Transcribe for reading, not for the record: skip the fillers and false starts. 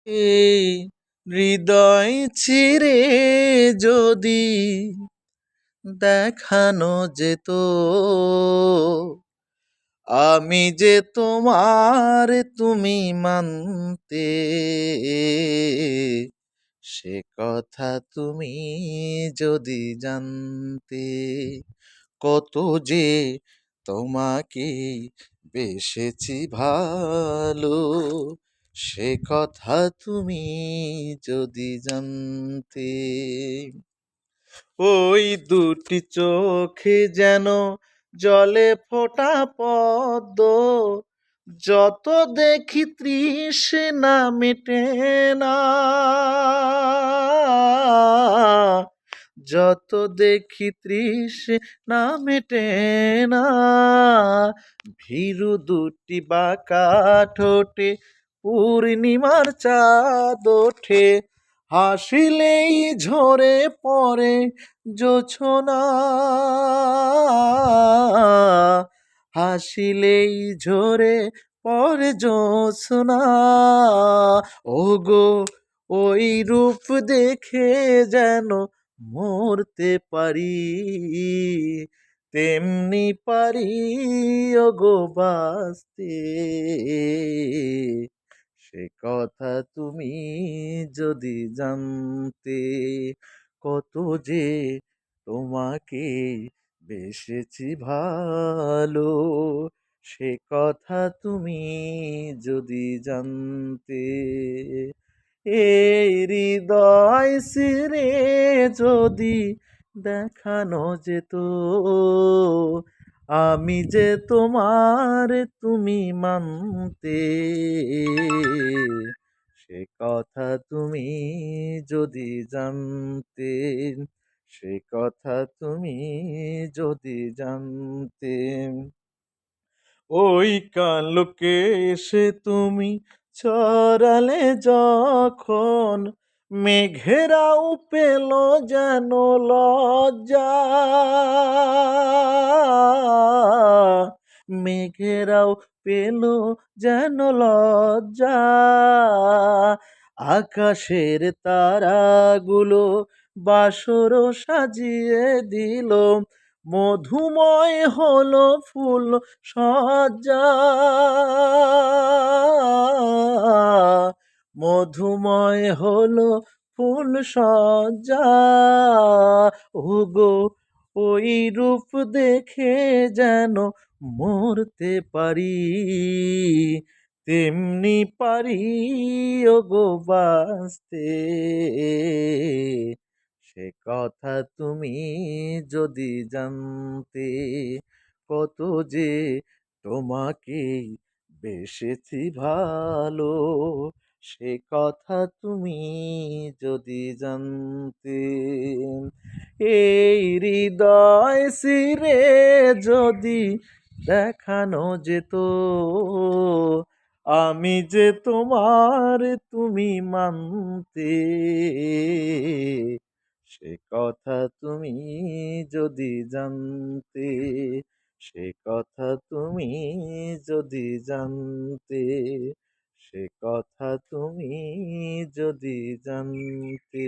এই হৃদয় ছিঁড়ে যদি দেখানো যেত আমি যে তোমার তুমি মানতে, সে কথা তুমি যদি জানতে, কত যে তোমাকে বেসেছি ভালো, সে কথা তুমি যদি জানতে। ওই দুটি চোখে যেন জলে ফোঁটা পদ্ম, যত দেখি তৃষ্ণা মেটে না, যত দেখি তৃষ্ণা মেটে না, ভীরু দুটি বাঁকা ঠোঁটে পূর্ণিমার চাঁদ ওঠে, হাসিলেই ঝরে পড়ে জোছনা, হাসিলেই ঝরে পড়ে জোছনা। ওগো ওই রূপ দেখে যেন মরতে পারি, তেমনি পারি ওগো বাঁচতে, সে কথা তুমি যদি জানতে, কত যে তোমাকে বেসেছি ভালো, সে কথা তুমি যদি জানতে। এই হৃদয় ছিঁড়ে যদি দেখানো যেত আমি যে তোমার তুমি মানতে, সে কথা তুমি যদি জানতে, সে কথা তুমি যদি জানতে। ওই কালোকে এসে তুমি ছড়ালে যখন, মেঘেরাও পেল যেন লজ্জা, মেঘেরাও পেল যেন লজ্জা, আকাশের তারাগুলো বাসর সাজিয়ে দিল, মধুময় হলো ফুল সজ্জা, মধুময় হলো ফুল সজ্জা। ওগো ওই রূপ দেখে যেন মরতে পারি, তেমনি পারি ওগো বাঁচতে, সে কথা তুমি যদি জানতে, কত যে তোমাকে বেসেছি ভালো, সে কথা তুমি যদি জানতে। এই হৃদয় ছিঁড়ে যদি দেখানো যেত আমি যে তোমার তুমি মানতে, সে কথা তুমি যদি জানতে, সে কথা তুমি যদি জানতে, সে কথা তুমি যদি জানতে।